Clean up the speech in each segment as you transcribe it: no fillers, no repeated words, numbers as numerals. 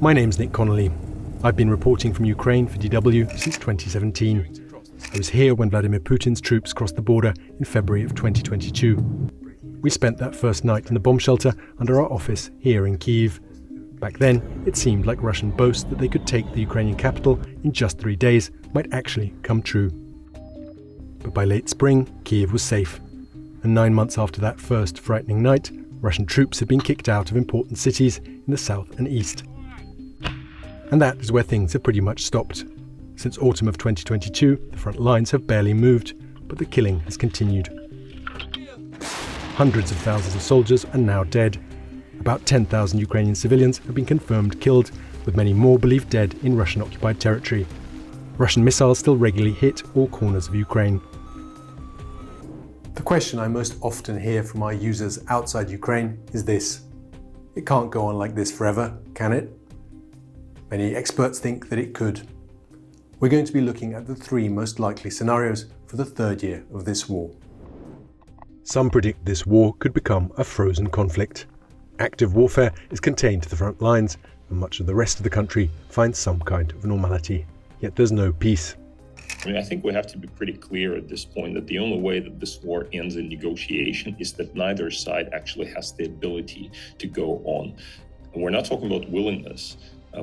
My name's Nick Connolly. I've been reporting from Ukraine for DW since 2017. I was here when Vladimir Putin's troops crossed the border in February of 2022. We spent that first night in the bomb shelter under our office here in Kyiv. Back then, it seemed like Russian boasts that they could take the Ukrainian capital in just 3 days might actually come true. But by late spring, Kyiv was safe. And 9 months after that first frightening night, Russian troops had been kicked out of important cities in the south and east. And that is where things have pretty much stopped. Since autumn of 2022, the front lines have barely moved, but the killing has continued. Hundreds of thousands of soldiers are now dead. About 10,000 Ukrainian civilians have been confirmed killed, with many more believed dead in Russian-occupied territory. Russian missiles still regularly hit all corners of Ukraine. The question I most often hear from our users outside Ukraine is this: it can't go on like this forever, can it? Many experts think that it could. We're going to be looking at the 3 most likely scenarios for the 3rd year of this war. Some predict this war could become a frozen conflict. Active warfare is contained to the front lines, and much of the rest of the country finds some kind of normality. Yet there's no peace. I think we have to be pretty clear at this point that the only way that this war ends in negotiation is that neither side actually has the ability to go on. And we're not talking about willingness,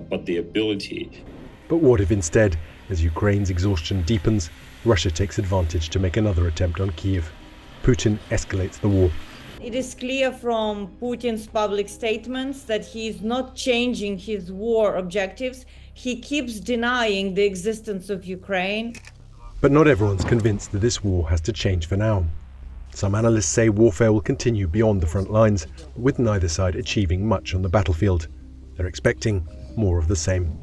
but the ability. But what if instead, as Ukraine's exhaustion deepens, Russia takes advantage to make another attempt on Kyiv? Putin escalates the war. It is clear from Putin's public statements that he is not changing his war objectives. He keeps denying the existence of Ukraine. But not everyone's convinced that this war has to change for now. Some analysts say warfare will continue beyond the front lines, with neither side achieving much on the battlefield. They're expecting more of the same.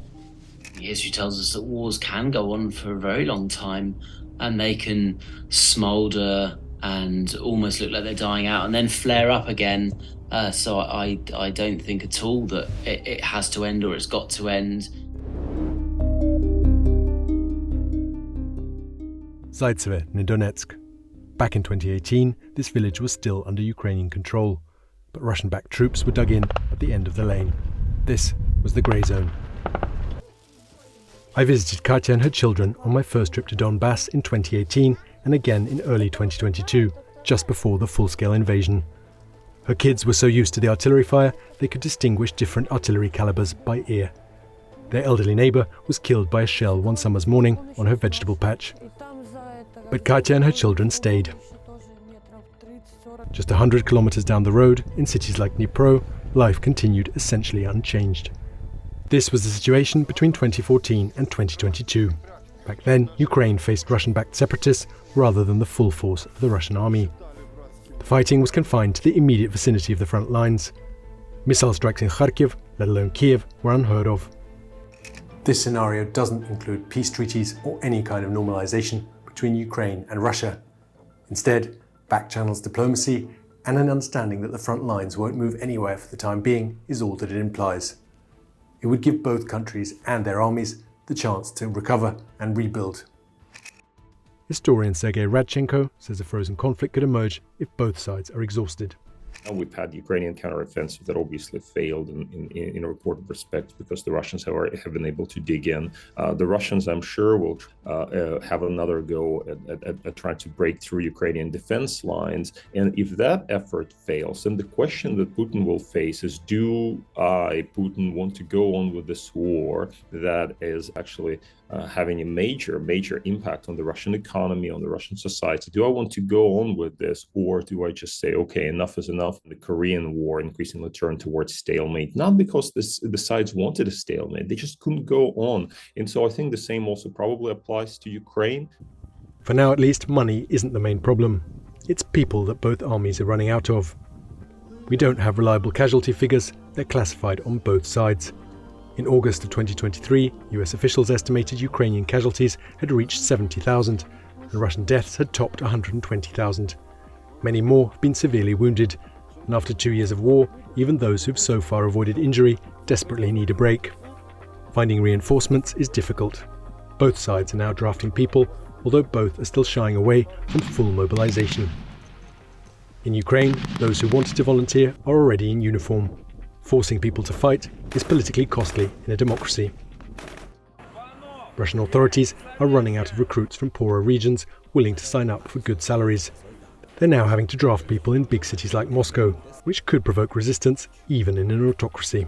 History tells us that wars can go on for a very long time, and they can smoulder and almost look like they're dying out and then flare up again. So I don't think at all that it has to end or it's got to end. Zaitsevo, near Donetsk. Back in 2018, this village was still under Ukrainian control, but Russian-backed troops were dug in at the end of the lane. This was the grey zone. I visited Katya and her children on my first trip to Donbass in 2018 and again in early 2022, just before the full-scale invasion. Her kids were so used to the artillery fire, they could distinguish different artillery calibers by ear. Their elderly neighbour was killed by a shell one summer's morning on her vegetable patch. But Katya and her children stayed. Just 100 kilometers down the road, in cities like Dnipro, life continued essentially unchanged. This was the situation between 2014 and 2022. Back then, Ukraine faced Russian-backed separatists rather than the full force of the Russian army. The fighting was confined to the immediate vicinity of the front lines. Missile strikes in Kharkiv, let alone Kiev, were unheard of. This scenario doesn't include peace treaties or any kind of normalization between Ukraine and Russia. Instead, back-channels diplomacy and an understanding that the front lines won't move anywhere for the time being is all that it implies. It would give both countries and their armies the chance to recover and rebuild. Historian Sergei Radchenko says a frozen conflict could emerge if both sides are exhausted. We've had Ukrainian counteroffensive that obviously failed in a reported respect because the Russians have been able to dig in. The Russians, I'm sure, will have another go at trying to break through Ukrainian defense lines. And if that effort fails, then the question that Putin will face is, do Putin, want to go on with this war that is actually having a major impact on the Russian economy, on the Russian society? Do I want to go on with this, or do I just say, okay, enough is enough? The Korean War increasingly turned towards stalemate, not because the sides wanted a stalemate, they just couldn't go on. And so I think the same also probably applies to Ukraine. For now, at least, money isn't the main problem. It's people that both armies are running out of. We don't have reliable casualty figures, they're classified on both sides. In August of 2023, US officials estimated Ukrainian casualties had reached 70,000, and Russian deaths had topped 120,000. Many more have been severely wounded, and after 2 years of war, even those who've so far avoided injury desperately need a break. Finding reinforcements is difficult. Both sides are now drafting people, although both are still shying away from full mobilization. In Ukraine, those who wanted to volunteer are already in uniform. Forcing people to fight is politically costly in a democracy. Russian authorities are running out of recruits from poorer regions willing to sign up for good salaries. They're now having to draft people in big cities like Moscow, which could provoke resistance even in an autocracy.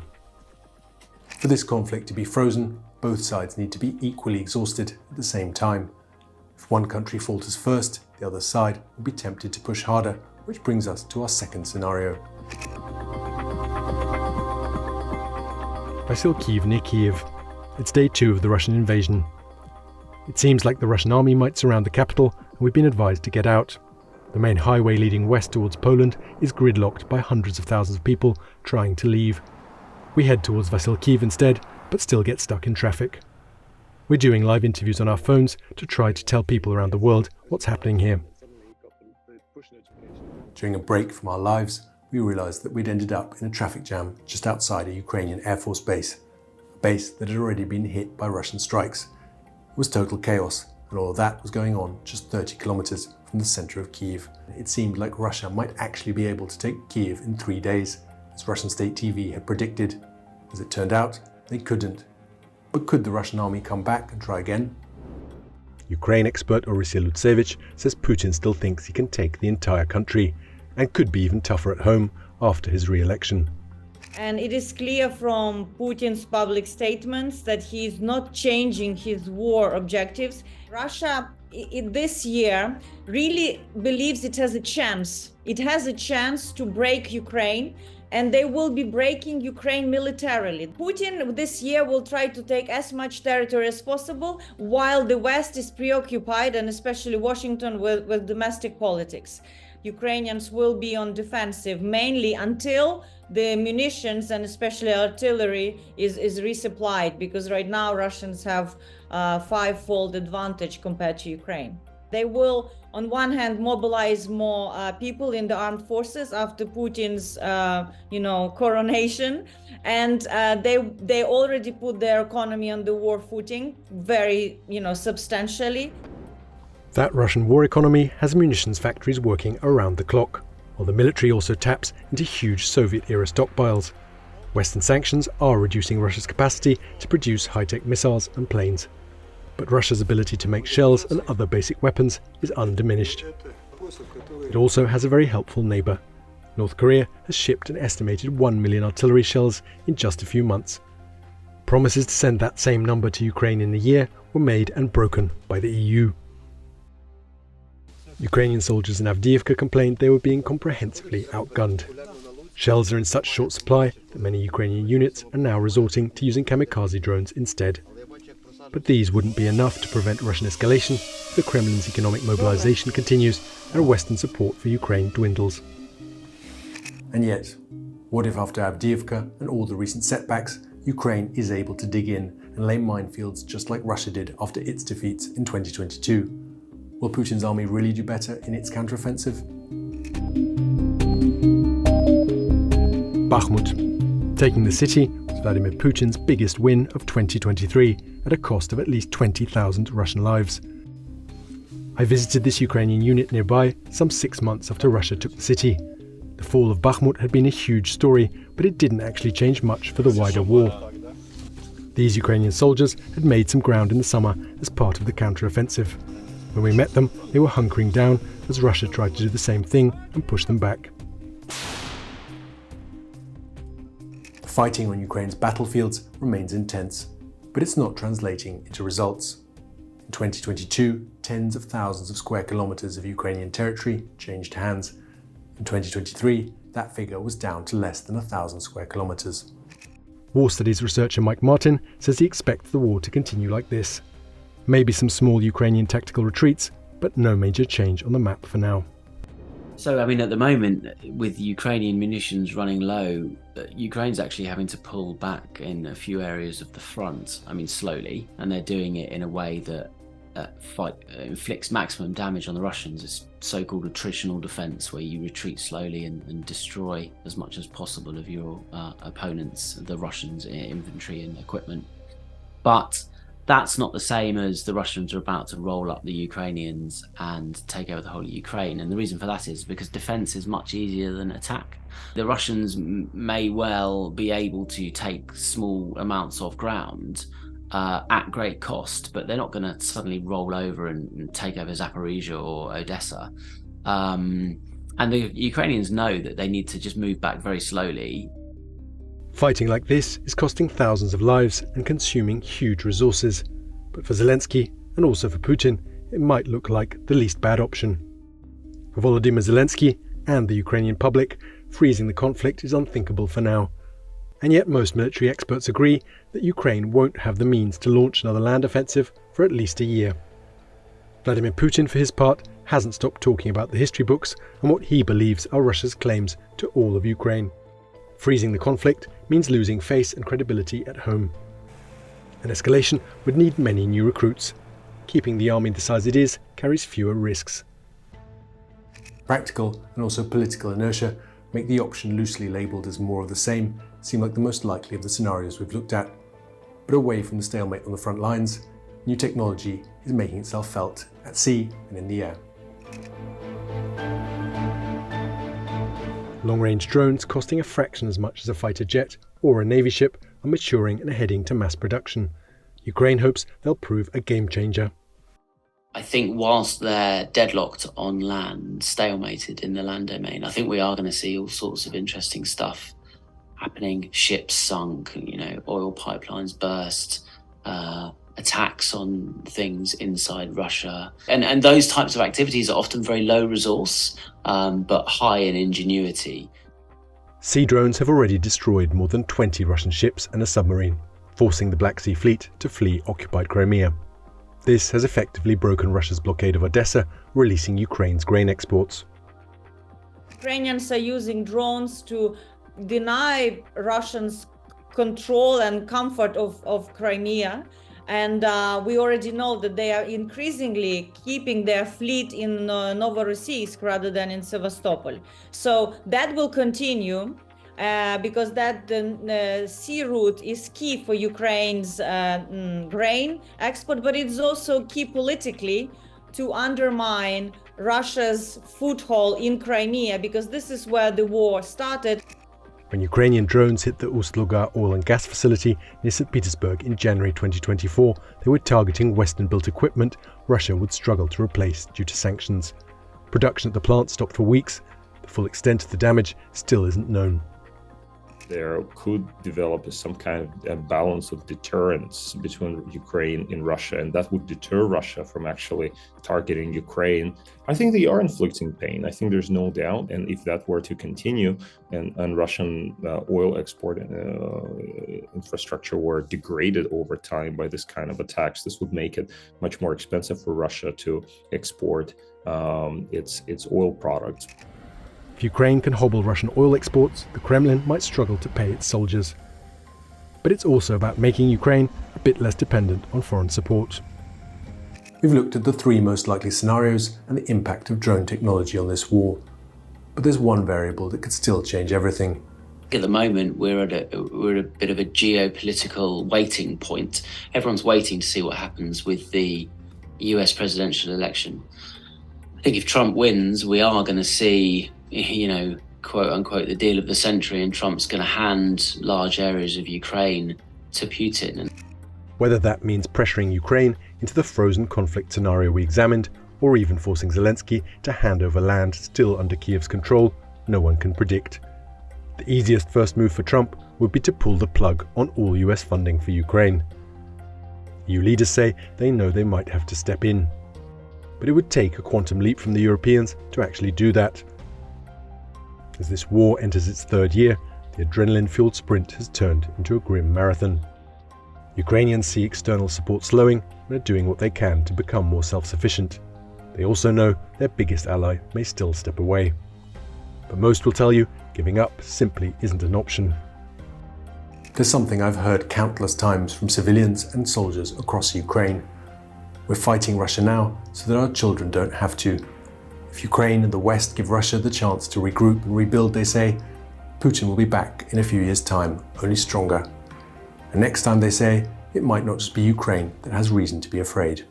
For this conflict to be frozen, both sides need to be equally exhausted at the same time. If one country falters first, the other side will be tempted to push harder, which brings us to our second scenario. Vasilkiv near Kiev. It's day 2 of the Russian invasion. It seems like the Russian army might surround the capital, and we've been advised to get out. The main highway leading west towards Poland is gridlocked by hundreds of thousands of people trying to leave. We head towards Vasilkiv instead, but still get stuck in traffic. We're doing live interviews on our phones to try to tell people around the world what's happening here. During a break from our lives, we realised that we'd ended up in a traffic jam just outside a Ukrainian Air Force base, a base that had already been hit by Russian strikes. It was total chaos, and all of that was going on just 30 kilometers from the center of Kiev. It seemed like Russia might actually be able to take Kiev in 3 days, as Russian state TV had predicted. As it turned out, they couldn't. But could the Russian army come back and try again? Ukraine expert Orysia Lutsevich says Putin still thinks he can take the entire country, and could be even tougher at home after his re-election. And it is clear from Putin's public statements that he is not changing his war objectives. Russia this year really believes it has a chance. It has a chance to break Ukraine, and they will be breaking Ukraine militarily. Putin this year will try to take as much territory as possible while the West is preoccupied, and especially Washington, with domestic politics. Ukrainians will be on defensive mainly until the munitions and especially artillery is resupplied, because right now Russians have a 5-fold advantage compared to Ukraine. They will, on one hand, mobilize more people in the armed forces after Putin's, coronation, and they already put their economy on the war footing, very, substantially. That Russian war economy has munitions factories working around the clock, while the military also taps into huge Soviet-era stockpiles. Western sanctions are reducing Russia's capacity to produce high-tech missiles and planes. But Russia's ability to make shells and other basic weapons is undiminished. It also has a very helpful neighbour. North Korea has shipped an estimated 1 million artillery shells in just a few months. Promises to send that same number to Ukraine in a year were made and broken by the EU. Ukrainian soldiers in Avdiivka complained they were being comprehensively outgunned. Shells are in such short supply that many Ukrainian units are now resorting to using kamikaze drones instead. But these wouldn't be enough to prevent Russian escalation if the Kremlin's economic mobilization continues and Western support for Ukraine dwindles. And yet, what if after Avdiivka and all the recent setbacks, Ukraine is able to dig in and lay minefields just like Russia did after its defeats in 2022? Will Putin's army really do better in its counteroffensive? Bakhmut. Taking the city was Vladimir Putin's biggest win of 2023 at a cost of at least 20,000 Russian lives. I visited this Ukrainian unit nearby some 6 months after Russia took the city. The fall of Bakhmut had been a huge story, but it didn't actually change much for the wider war. These Ukrainian soldiers had made some ground in the summer as part of the counteroffensive. When we met them, they were hunkering down as Russia tried to do the same thing and push them back. The fighting on Ukraine's battlefields remains intense, but it's not translating into results. In 2022, tens of thousands of square kilometers of Ukrainian territory changed hands. In 2023, that figure was down to less than 1,000 square kilometers. War Studies researcher Mike Martin says he expects the war to continue like this. Maybe some small Ukrainian tactical retreats, but no major change on the map for now. So, at the moment, with Ukrainian munitions running low, Ukraine's actually having to pull back in a few areas of the front, slowly, and they're doing it in a way that inflicts maximum damage on the Russians. It's so-called attritional defense, where you retreat slowly and destroy as much as possible of your opponents, the Russians' infantry and equipment. But that's not the same as the Russians are about to roll up the Ukrainians and take over the whole of Ukraine. And the reason for that is because defense is much easier than attack. The Russians may well be able to take small amounts of ground at great cost, but they're not going to suddenly roll over and take over Zaporizhia or Odessa. And the Ukrainians know that they need to just move back very slowly. Fighting like this is costing thousands of lives and consuming huge resources. But for Zelensky, and also for Putin, it might look like the least bad option. For Volodymyr Zelensky and the Ukrainian public, freezing the conflict is unthinkable for now. And yet most military experts agree that Ukraine won't have the means to launch another land offensive for at least a year. Vladimir Putin, for his part, hasn't stopped talking about the history books and what he believes are Russia's claims to all of Ukraine. Freezing the conflict means losing face and credibility at home. An escalation would need many new recruits. Keeping the army the size it is carries fewer risks. Practical and also political inertia make the option loosely labelled as more of the same seem like the most likely of the scenarios we've looked at. But away from the stalemate on the front lines, new technology is making itself felt at sea and in the air. Long-range drones costing a fraction as much as a fighter jet or a navy ship are maturing and heading to mass production. Ukraine hopes they'll prove a game-changer. I think whilst they're deadlocked on land, stalemated in the land domain, I think we are going to see all sorts of interesting stuff happening. Ships sunk, oil pipelines burst, attacks on things inside Russia. And those types of activities are often very low resource, but high in ingenuity. Sea drones have already destroyed more than 20 Russian ships and a submarine, forcing the Black Sea Fleet to flee occupied Crimea. This has effectively broken Russia's blockade of Odessa, releasing Ukraine's grain exports. Ukrainians are using drones to deny Russians control and comfort of Crimea. And we already know that they are increasingly keeping their fleet in Novorossiysk rather than in Sevastopol. So that will continue because that sea route is key for Ukraine's grain export, but it's also key politically to undermine Russia's foothold in Crimea, because this is where the war started. When Ukrainian drones hit the Ust-Luga oil and gas facility near St. Petersburg in January 2024, they were targeting Western-built equipment Russia would struggle to replace due to sanctions. Production at the plant stopped for weeks. The full extent of the damage still isn't known. There could develop some kind of balance of deterrence between Ukraine and Russia, and that would deter Russia from actually targeting Ukraine. I think they are inflicting pain. I think there's no doubt. And if that were to continue and Russian oil export infrastructure were degraded over time by this kind of attacks, this would make it much more expensive for Russia to export its oil products. If Ukraine can hobble Russian oil exports, the Kremlin might struggle to pay its soldiers. But it's also about making Ukraine a bit less dependent on foreign support. We've looked at the three most likely scenarios and the impact of drone technology on this war. But there's one variable that could still change everything. At the moment, we're at a bit of a geopolitical waiting point. Everyone's waiting to see what happens with the US presidential election. I think if Trump wins, we are going to see, quote unquote, the deal of the century, and Trump's going to hand large areas of Ukraine to Putin. Whether that means pressuring Ukraine into the frozen conflict scenario we examined, or even forcing Zelensky to hand over land still under Kiev's control, no one can predict. The easiest first move for Trump would be to pull the plug on all US funding for Ukraine. EU leaders say they know they might have to step in. But it would take a quantum leap from the Europeans to actually do that. As this war enters its third year, the adrenaline-fueled sprint has turned into a grim marathon. Ukrainians see external support slowing and are doing what they can to become more self-sufficient. They also know their biggest ally may still step away. But most will tell you giving up simply isn't an option. There's something I've heard countless times from civilians and soldiers across Ukraine. We're fighting Russia now so that our children don't have to. If Ukraine and the West give Russia the chance to regroup and rebuild, they say, Putin will be back in a few years' time, only stronger. And next time they say, it might not just be Ukraine that has reason to be afraid.